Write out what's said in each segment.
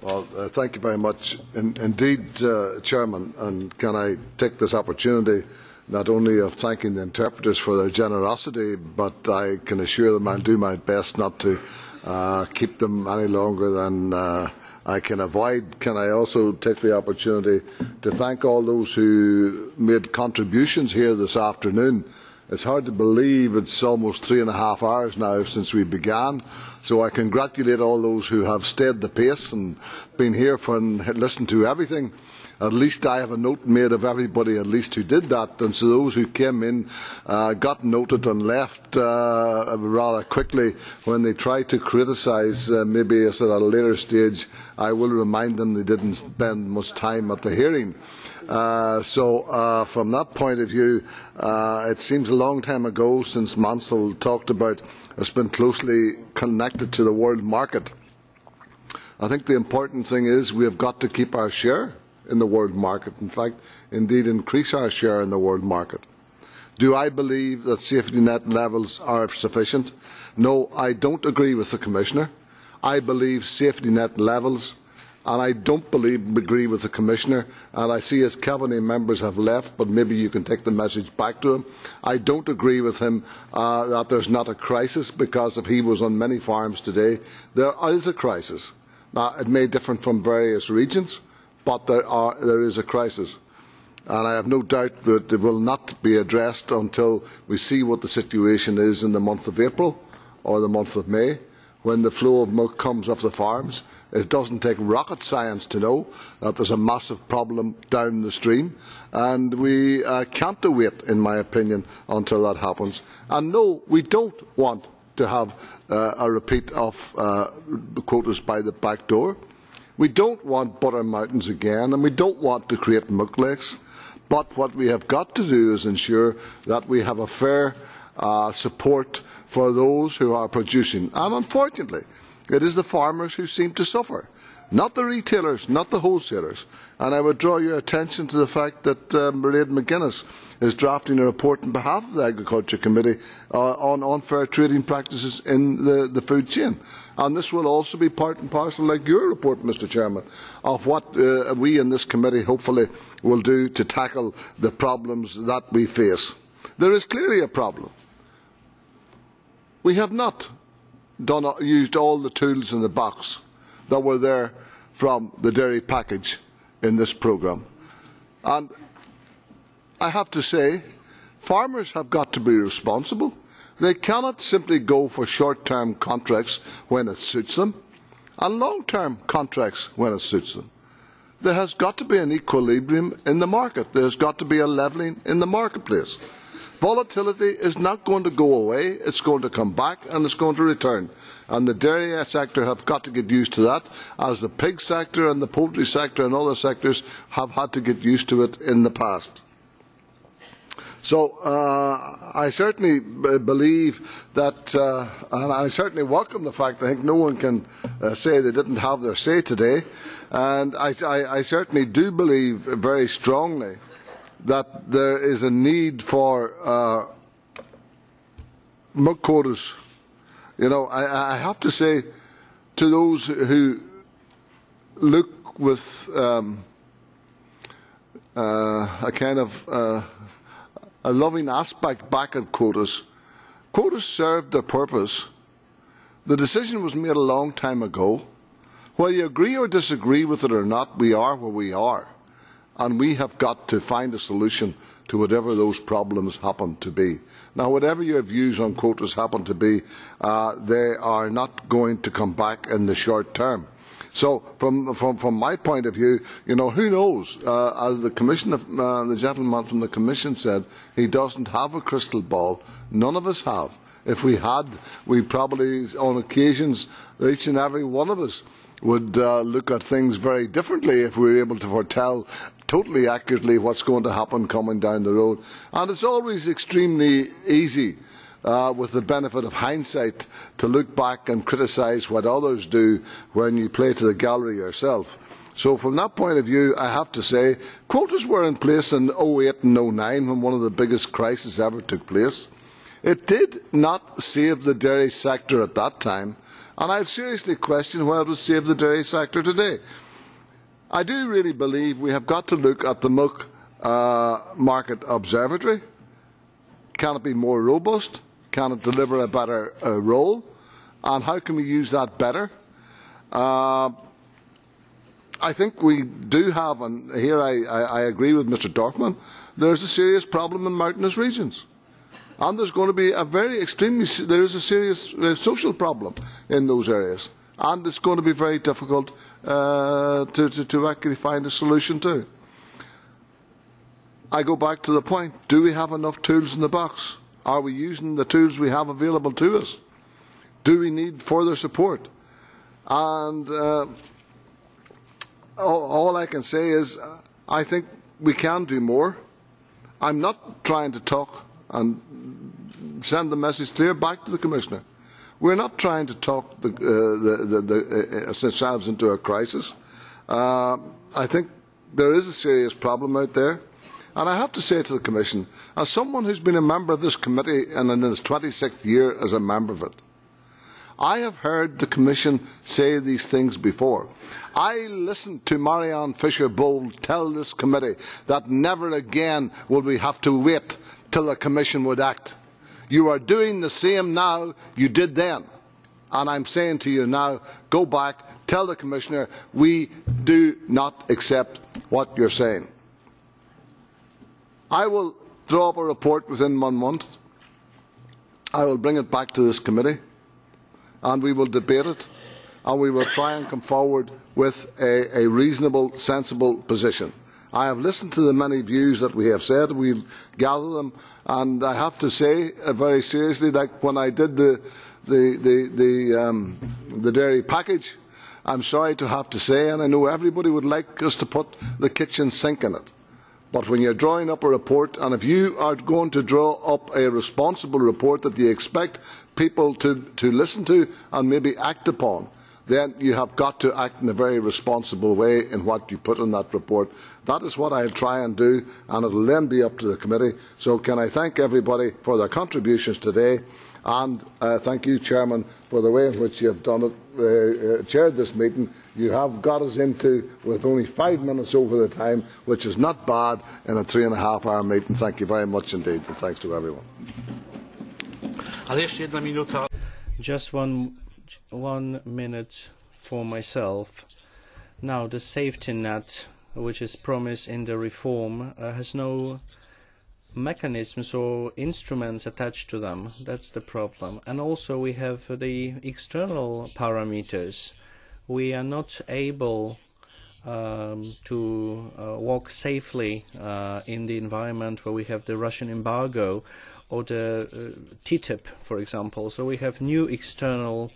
Thank you very much indeed, Chairman. And can I take this opportunity not only of thanking the interpreters for their generosity, but I can assure them I'll do my best not to keep them any longer than I can avoid. Can I also take the opportunity to thank all those who made contributions here this afternoon. It's hard to believe it's almost 3.5 hours now since we began, so I congratulate all those who have stayed the pace and been here and listened to everything. At least I have a note made of everybody at least who did that, and so those who came in got noted and left rather quickly. When they try to criticise maybe at a later stage, I will remind them they didn't spend much time at the hearing. From that point of view, it seems a long time ago since Mansell talked about us being closely connected to the world market. I think the important thing is we have got to keep our share in the world market, in fact, indeed increase our share in the world market. Do I believe that safety net levels are sufficient? No, I don't agree with the Commissioner. I believe safety net levels, and I don't agree with the Commissioner, and I see his cabinet members have left, but maybe you can take the message back to him. I don't agree with him that there is not a crisis, because if he was on many farms today, there is a crisis. Now, it may differ from various regions, but there is a crisis, and I have no doubt that it will not be addressed until we see what the situation is in the month of April or the month of May, when the flow of milk comes off the farms. It doesn't take rocket science to know that there is a massive problem down the stream, and we can't wait, in my opinion, until that happens. And no, we don't want to have a repeat of the quotas by the back door. We don't want butter mountains again, and we don't want to create milk lakes. But what we have got to do is ensure that we have a fair support for those who are producing. And unfortunately, it is the farmers who seem to suffer, not the retailers, not the wholesalers. And I would draw your attention to the fact that Mairead McGuinness is drafting a report on behalf of the Agriculture Committee on unfair trading practices in the food chain. And this will also be part and parcel, like your report, Mr. Chairman, of what we in this committee hopefully will do to tackle the problems that we face. There is clearly a problem. We have not used all the tools in the box that were there from the dairy package in this programme. And I have to say, farmers have got to be responsible. They cannot simply go for short-term contracts when it suits them and long-term contracts when it suits them. There has got to be an equilibrium in the market. There has got to be a levelling in the marketplace. Volatility is not going to go away. It's going to come back and it's going to return. And the dairy sector have got to get used to that, as the pig sector and the poultry sector and other sectors have had to get used to it in the past. So I certainly believe that, and I certainly welcome the fact, I think no one can say they didn't have their say today, and I certainly do believe very strongly that there is a need for milk quotas. You know, I have to say to those who look with a kind of a loving aspect back at quotas, quotas served their purpose. The decision was made a long time ago. Whether you agree or disagree with it or not, we are where we are. And we have got to find a solution to whatever those problems happen to be. Now, whatever your views on quotas happen to be, they are not going to come back in the short term. So, from my point of view, you know, who knows? As the the gentleman from the Commission said, he doesn't have a crystal ball. None of us have. If we had, we probably, on occasions, each and every one of us would look at things very differently if we were able to foretell totally accurately what's going to happen coming down the road. And it's always extremely easy, with the benefit of hindsight, to look back and criticise what others do when you play to the gallery yourself. So from that point of view, I have to say, quotas were in place in 2008 and 2009 when one of the biggest crises ever took place. It did not save the dairy sector at that time, And I seriously question whether it will save the dairy sector today. I do really believe we have got to look at the milk market observatory. Can it be more robust? Can it deliver a better role? And how can we use that better? I think we do have, and here I agree with Mr. Dorfman, there's a serious problem in mountainous regions. And there's going to be there is a serious social problem in those areas. And it's going to be very difficult to actually find a solution to. I go back to the point, do we have enough tools in the box? Are we using the tools we have available to us? Do we need further support? And all I can say is I think we can do more. I'm not trying to talk and send the message clear back to the Commissioner. We're not trying to talk ourselves into a crisis. I think there is a serious problem out there. And I have to say to the Commission, as someone who's been a member of this committee and in his 26th year as a member of it, I have heard the Commission say these things before. I listened to Marianne Fisher-Bowl tell this committee that never again will we have to wait till the Commission would act. You are doing the same now you did then. And I'm saying to you now, go back, tell the Commissioner, we do not accept what you're saying. I will draw up a report within 1 month. I will bring it back to this committee and we will debate it and we will try and come forward with a reasonable, sensible position. I have listened to the many views that we have said. We will gather them, and I have to say very seriously, like when I did the dairy package, I'm sorry to have to say, and I know everybody would like us to put the kitchen sink in it. But when you are drawing up a report, and if you are going to draw up a responsible report that you expect people to listen to and maybe act upon, then you have got to act in a very responsible way in what you put in that report. That is what I will try and do, and it will then be up to the committee. So can I thank everybody for their contributions today, and thank you, Chairman, for the way in which you have done it, chaired this meeting. You have got us into with only 5 minutes over the time, which is not bad in a 3.5-hour meeting. Thank you very much indeed, and thanks to everyone. Just one minute for myself. Now, the safety net, which is promised in the reform, has no mechanisms or instruments attached to them. That's the problem. And also we have the external parameters. We are not able to walk safely in the environment where we have the Russian embargo or the TTIP, for example. So we have new external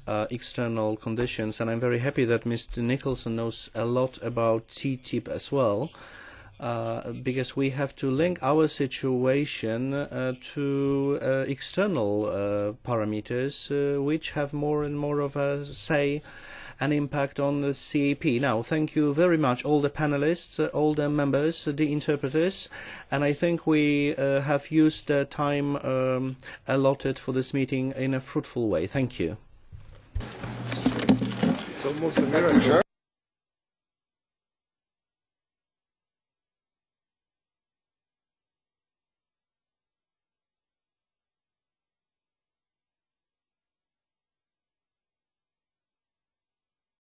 conditions, and I'm very happy that Mr. Nicholson knows a lot about TTIP as well, because we have to link our situation to external parameters which have more and more of a say and impact on the CAP. Now, thank you very much, all the panelists, all the members, the interpreters, and I think we have used the time allotted for this meeting in a fruitful way. Thank you.